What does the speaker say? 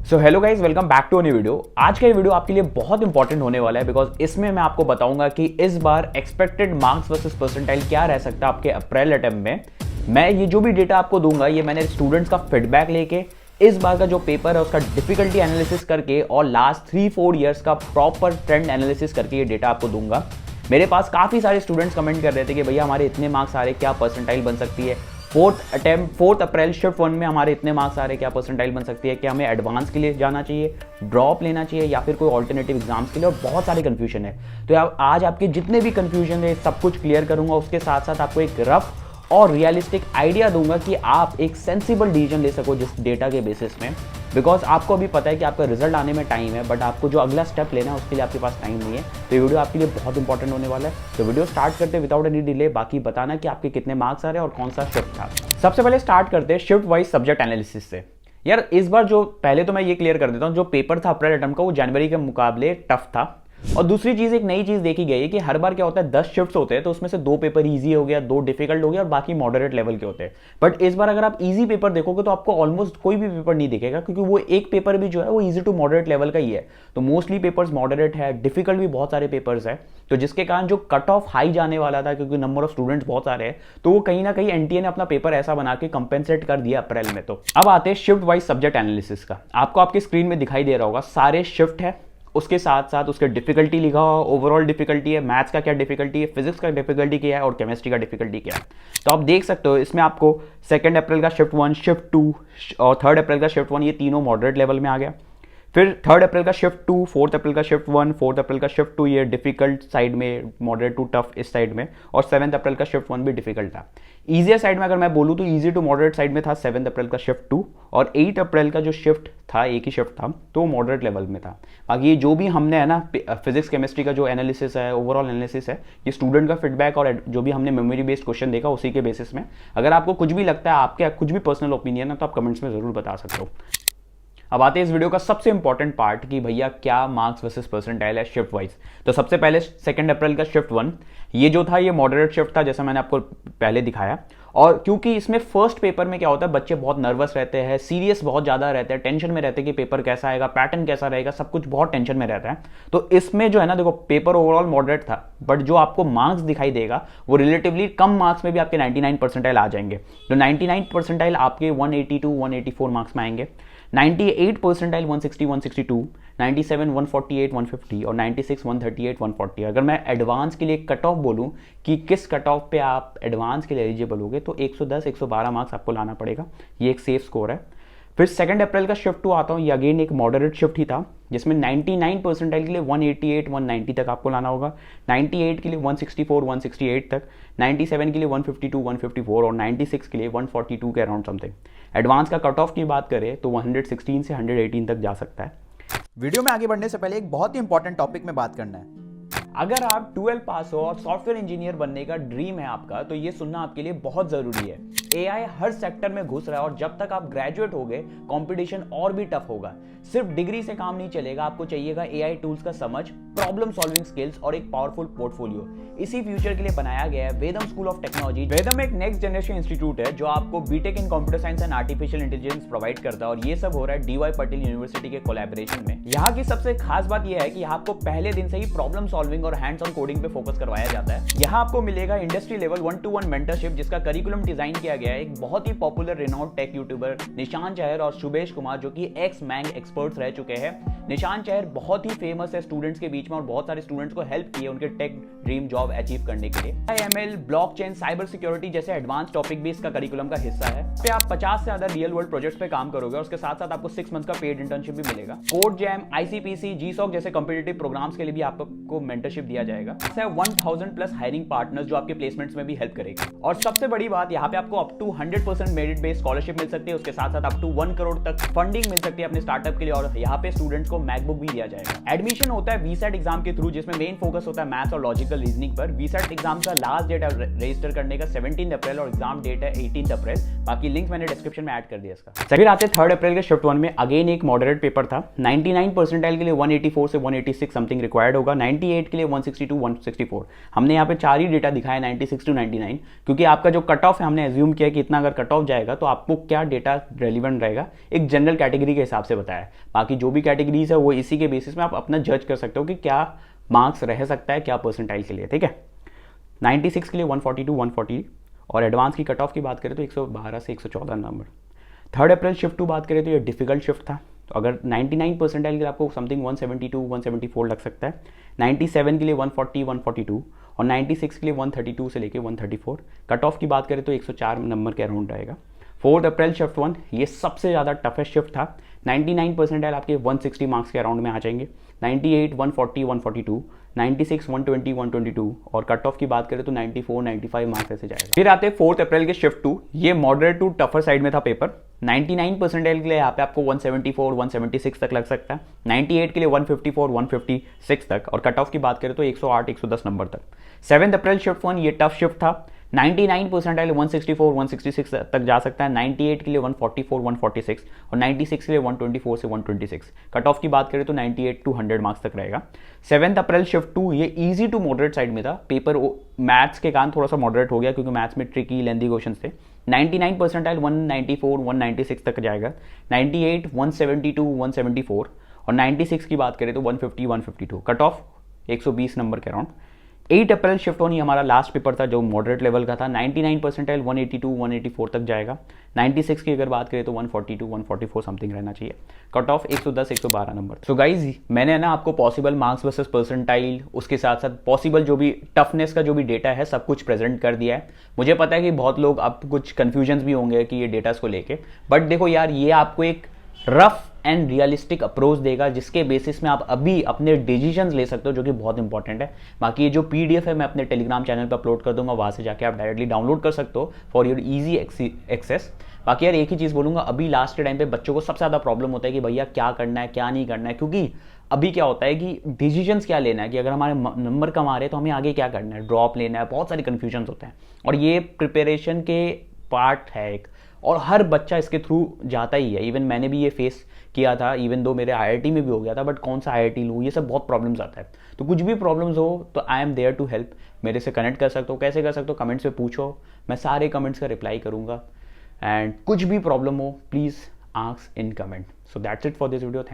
So hello guys, welcome back to new video. आज का ये वीडियो आपके लिए बहुत इंपॉर्टेंट होने वाला है बिकॉज इसमें मैं आपको बताऊंगा कि इस बार एक्सपेक्टेड मार्क्स वर्सेस परसेंटाइल क्या रह सकता है आपके अप्रैल अटेम्प्ट में। मैं ये जो भी डेटा आपको दूंगा ये मैंने स्टूडेंट्स का फीडबैक लेके इस बार का जो पेपर है उसका डिफिकल्टी एनालिसिस करके और लास्ट 3-4 ईयर्स का प्रॉपर ट्रेंड एनालिसिस करके ये डेटा आपको दूंगा। मेरे पास काफ़ी सारे स्टूडेंट्स कमेंट कर रहे थे कि भैया हमारे इतने मार्क्स आ रहे, क्या परसेंटाइल बन सकती है। 4 अप्रैल शिफ्ट 1 में हमारे इतने मार्क्स आ रहे, क्या परसेंटाइल बन सकती है, क्या हमें एडवांस के लिए जाना चाहिए, ड्रॉप लेना चाहिए या फिर कोई ऑल्टरनेटिव एग्जाम्स के लिए, और बहुत सारे कन्फ्यूजन है। तो आज आपके जितने भी कन्फ्यूजन है सब कुछ क्लियर करूंगा। उसके साथ साथ आपको एक रफ और रियलिस्टिक आइडिया दूंगा कि आप एक सेंसिबल डिसीजन ले सको जिस डेटा के बेसिस में। बिकॉज आपको अभी पता है कि आपका रिजल्ट आने में टाइम है, बट आपको जो अगला स्टेप लेना है उसके लिए आपके पास टाइम नहीं है। तो ये वीडियो आपके लिए बहुत इंपॉर्टेंट होने वाला है। तो वीडियो स्टार्ट करते विदाउट एनी डिले। बाकी बताना कि आपके कितने मार्क्स आ रहे हैं और कौन सा शिफ्ट था। सबसे पहले स्टार्ट करते हैं शिफ्ट वाइज सब्जेक्ट एनालिसिस से। यार इस बार जो पहले तो मैं ये क्लियर कर देता हूँ, जो पेपर था अप्रैल अटेम्प्ट का वो जनवरी के मुकाबले टफ था। और दूसरी चीज, एक नई चीज देखी गई है कि हर बार क्या होता है 10 शिफ्ट्स होते हैं तो उसमें से 2 पेपर इजी हो गया, 2 डिफिकल्ट हो गया और बाकी मॉडरेट लेवल के होते हैं। बट इस बार अगर आप इजी पेपर देखोगे तो आपको ऑलमोस्ट कोई भी पेपर नहीं दिखेगा, क्योंकि वो एक पेपर भी जो है वो इजी टू मॉडरेट लेवल का ही है। तो मोस्टली पेपर्स मॉडरेट है, डिफिकल्ट भी बहुत सारे पेपर्स है। तो जिसके कारण जो कट ऑफ हाई जाने वाला था, क्योंकि नंबर ऑफ स्टूडेंट्स बहुत सारे हैं, तो वो कहीं ना कहीं एनटीए ने अपना पेपर ऐसा बना के कंपेंसेट कर दिया अप्रैल में। तो अब आते हैं शिफ्ट वाइज सब्जेक्ट एनालिसिस का। आपको आपकी स्क्रीन में दिखाई दे रहा होगा सारे शिफ्ट है, उसके साथ साथ उसके डिफिकल्टी लिखा हुआ, ओवरऑल डिफिकल्टी है, मैथ्स का क्या डिफिकल्टी है, फिजिक्स का डिफिकल्टी क्या है और केमिस्ट्री का डिफिकल्टी क्या है। तो आप देख सकते हो इसमें आपको 2 अप्रैल का शिफ्ट 1, शिफ्ट 2 और 3 अप्रैल का शिफ्ट 1 ये तीनों मॉडरेट लेवल में आ गया। फिर 3 अप्रैल का शिफ्ट 2, 4 अप्रैल का शिफ्ट 1, 4 अप्रैल का शिफ्ट 2 ये डिफिकल्ट साइड में, मॉडरेट टू टफ इस साइड में, और 7 अप्रैल का शिफ्ट 1 भी डिफिकल्ट था। ईजियर साइड में अगर मैं बोलूँ तो ईजी टू मॉडरेट साइड में था 7 अप्रैल का शिफ्ट 2, और 8 अप्रैल का जो शिफ्ट था, एक ही शिफ्ट था, तो मॉडरेट लेवल में था। बाकी ये जो भी हमने है ना फिजिक्स केमिस्ट्री का जो एनालिसिस है, ओवरऑल एनालिसिस है, ये स्टूडेंट का फीडबैक और जो भी हमने मेमोरी बेस्ड क्वेश्चन देखा उसी के बेसिस में। अगर आपको कुछ भी लगता है, आपके कुछ भी पर्सनल ओपिनियन है, तो आप कमेंट्स में जरूर बता सकते हो। अब आते हैं इस वीडियो का सबसे इंपॉर्टेंट पार्ट कि भैया क्या मार्क्स वर्सेस परसेंटाइल है शिफ्ट वाइज। तो सबसे पहले 2 अप्रैल का शिफ्ट 1 ये जो था ये मॉडरेट शिफ्ट था, जैसा मैंने आपको पहले दिखाया। और क्योंकि इसमें फर्स्ट पेपर में क्या होता है, बच्चे बहुत नर्वस रहते हैं, सीरियस बहुत ज़्यादा रहते हैं, टेंशन में रहते हैं कि पेपर कैसा आएगा, पैटर्न कैसा रहेगा, सब कुछ बहुत टेंशन में रहता है। तो इसमें जो है ना, देखो पेपर ओवरऑल मॉडरेट था, बट जो आपको मार्क्स दिखाई देगा वो रिलेटिवली कम मार्क्स में भी आपके 99 परसेंटाइल आ जाएंगे। तो 99 परसेंटाइल आपके 182, 184 मार्क्स में आएंगे। 98 परसेंटाइल 160, 162, 97 148, 150 और 96 138, 140। अगर मैं एडवांस के लिए कट ऑफ बोलूं कि किस कट ऑफ पे आप एडवांस के लिए एलिजिबल होगे, तो 110, 112 मार्क्स आपको लाना पड़ेगा। ये एक सेफ स्कोर है। फिर 2 अप्रैल का शिफ्ट 2 आता हूँ, ये अगेन एक मॉडरेट शिफ्ट ही था, जिसमें 99 परसेंटाइल के लिए 188, 190 तक आपको लाना होगा, 98 के लिए 164, 168 तक, 97 के लिए 152, 154 और 96 के लिए 142 के अराउंड समथिंग। एडवांस का कट ऑफ की बात करें तो 116 से 118 तक जा सकता है। वीडियो में आगे बढ़ने से पहले एक बहुत ही इंपॉर्टेंट टॉपिक में बात करना है। अगर आप 12 पास हो और सॉफ्टवेयर इंजीनियर बनने का ड्रीम है आपका, तो ये सुनना आपके लिए बहुत जरूरी है। एआई हर सेक्टर में घुस रहा है और जब तक आप ग्रेजुएट होगे कंपटीशन और भी टफ होगा। सिर्फ डिग्री से काम नहीं चलेगा, आपको चाहिएगा एआई टूल्स का समझ, प्रॉब्लम सॉल्विंग स्किल्स और एक पावरफुल पोर्टफोलियो। इसी फ्यूचर के लिए बनाया गया है Vedam school of technology. Vedam एक नेक्स्ट जनरेशन इंस्टीट्यूट है जो आपको BTech in computer science and artificial intelligence provide करता है, और ये सब हो रहा है डीवाई पटेल यूनिवर्सिटी के कोलैबोरेशन में। यहाँ की सबसे खास बात यह है कि यहाँ आपको पहले दिन से ही प्रॉब्लम सॉल्विंग और हैंड्स ऑन कोडिंग पे फोकस करवाया जाता है। यहाँ आपको मिलेगा इंडस्ट्री लेवल 1-to-1 मेंटरशिप, जिसका करिकुलम डिजाइन किया गया है एक बहुत ही पॉपुलर रिनाउंड टेक यूट्यूबर निशान चहर और शुभेश कुमार, जो कि एक्स मैंग एक्सपर्ट्स रह चुके हैं। निशान चहर बहुत ही फेमस है स्टूडेंट्स के बीच में और बहुत सारे स्टूडेंट्स को हेल्प की है उनके टेक ड्रीम जॉब अचीव करने के लिए। एमएल, ब्लॉकचेन, साइबर सिक्योरिटी जैसे एडवांस टॉपिक भी इसका करिकुलम का हिस्सा है। पे आप 50 से ज्यादा रियल वर्ल्ड प्रोजेक्ट्स पे काम करोगे और उसके साथ साथ आपको 6 मंथ्स का पेड इंटर्नशिप भी मिलेगा। कोड जैम, आईसीपीसी, जीसॉक जैसे कॉम्पिटिटिव प्रोग्राम्स के लिए भी आपको मेंटरशिप दिया जाएगा। 1000 प्लस हायरिंग पार्टनर्स जो आपके प्लेसमेंट्स में भी हेल्प करेगा। और सबसे बड़ी बात, यहाँ पे आपको up to 100% merit based scholarship मिल सकती है। उसके साथ साथ अप टू 1 करोड़ तक फंडिंग मिल सकती है अपने स्टार्टअप के लिए, और यहाँ पे स्टूडेंट्स को मैकबुक भी दिया जाएगा। एडमिशन होता है वीसेट एग्जाम के थ्रू, जिसमें मेन फोकस होता है मैथ्स और लॉजिकल रीजनिंग पर। वीसेट एग्जाम का लास्ट डेट है रजिस्टर करने का 17 अप्रैल और एग्जाम डेट है 18 अप्रैल। बाकी लिंक मैंने डिस्क्रिप्शन में ऐड कर दिया इसका। फिर आते 3 अप्रैल के शिफ्ट 1 में अगेन एक मॉडरेट पेपर था। 99 परसेंटाइल के लिए 184 से 186 समथिंग रिक्वायर्ड होगा, 98 के लिए 162, 164। हमने यहाँ पे 4 ही डेटा दिखाया 96 to 99, क्योंकि आपका जो कट ऑफ है हमने एज्यूम किया कि इतना अगर कट ऑफ जाएगा तो आपको क्या डेटा रेलिवेंट रहेगा, एक जनरल कैटेगरी के हिसाब से बताया। बाकी जो भी कैटेगरीज है वो इसी के बेसिस में आप अपना जज कर सकते हो कि क्या मार्क्स रह सकता है क्या परसेंटाइल के लिए, ठीक है। 96 के लिए 142 140 और एडवांस की कट ऑफ की बात करें तो 112 से 114 नंबर। 3 अप्रैल शिफ्ट 2 बात करें तो ये डिफिकल्ट शिफ्ट था, तो अगर 99 परसेंटाइल के लिए आपको समथिंग 172 174 लग सकता है। 97 के लिए 140 142 और 96 के लिए 132 से लेके 134। कट ऑफ की बात करें तो 104 नंबर के अराउंड रहेगा। 4 अप्रैल शिफ्ट 1 ये सबसे ज़्यादा टफेस्ट शिफ्ट था। 99 परसेंटाइल आपके 160 मार्क्स के अराउंड में आ जाएंगे। 98 140 142, 96 120 122 और कट ऑफ की बात करें तो 94 95 मार्क्स ऐसे जाएगा। फिर आते हैं 4 अप्रैल के शिफ्ट 2, ये मॉडरेट टू टफर साइड में था पेपर। 99 परसेंटाइल के लिए यहाँ पे आपको 174 176 तक लग सकता है। 98 के लिए 154 156 तक और कट ऑफ की बात करें तो 108 110 नंबर तक। 7 अप्रैल शिफ्ट 1 ये टफ शिफ्ट था। 99 परसेंटाइल 164 166 तक जा सकता है। 98 के लिए 144 146 और 96 के लिए 124 से 126। कट ऑफ की बात करें तो 98 टू 100 मार्क्स तक रहेगा। 7 अप्रैल शिफ्ट 2 ये इजी टू मॉडरेट साइड में था। पेपर मैथ्स के कारण थोड़ा सा मॉडरेट हो गया क्योंकि मैथ्स में ट्रिकी लेंदी क्वेश्चन थे। 99 परसेंटाइल 194 196 तक जाएगा। 98 172 174 और 96 की बात करें तो 150 152। कट ऑफ 120 नंबर के अराउंड। 8 अप्रैल शिफ्ट 1 ही हमारा लास्ट पेपर था जो मॉडरेट लेवल का था। 99 परसेंटाइल 182 184 तक जाएगा। 96 की अगर बात करें तो 142 144 समथिंग रहना चाहिए। Cut off 110 112 number. So guys मैंने ना आपको पॉसिबल मार्क्स वर्सेस परसेंटाइल, उसके साथ साथ पॉसिबल जो भी टफनेस का जो भी डेटा है सब कुछ प्रेजेंट कर दिया है। मुझे पता है कि बहुत लोग अब कुछ कन्फ्यूजन्स भी होंगे कि ये डेटास को लेके, बट देखो यार ये आपको एक रफ एंड रियलिस्टिक अप्रोच देगा जिसके बेसिस में आप अभी अपने डिसीजंस ले सकते हो, जो कि बहुत इंपॉर्टेंट है। बाकी ये जो पीडीएफ है मैं अपने टेलीग्राम चैनल पर अपलोड कर दूंगा, वहां से जाके आप डायरेक्टली डाउनलोड कर सकते हो फॉर योर इजी एक्सेस। बाकी यार एक ही चीज़ बोलूंगा, अभी लास्ट के टाइम पे बच्चों को सबसे ज़्यादा प्रॉब्लम होता है कि भैया क्या करना है क्या नहीं करना है, क्योंकि अभी क्या होता है कि डिसीजंस क्या लेना है कि अगर हमारे नंबर कम आ रहे हैं तो हमें आगे क्या करना है, ड्रॉप लेना है, बहुत सारे कन्फ्यूजन होते हैं और ये प्रिपरेशन के पार्ट है एक, और हर बच्चा इसके थ्रू जाता ही है। इवन मैंने भी ये फेस किया था, इवन दो मेरे आईआईटी में भी हो गया था, बट कौन सा आईआईटी लूँ ये सब बहुत प्रॉब्लम्स आता है। तो कुछ भी प्रॉब्लम्स हो तो I am there to help, मेरे से कनेक्ट कर सकते हो। कैसे कर सकते हो, कमेंट्स में पूछो, मैं सारे कमेंट्स का रिप्लाई करूँगा। एंड कुछ भी प्रॉब्लम हो please ask in comment. So that's it for this video. Thank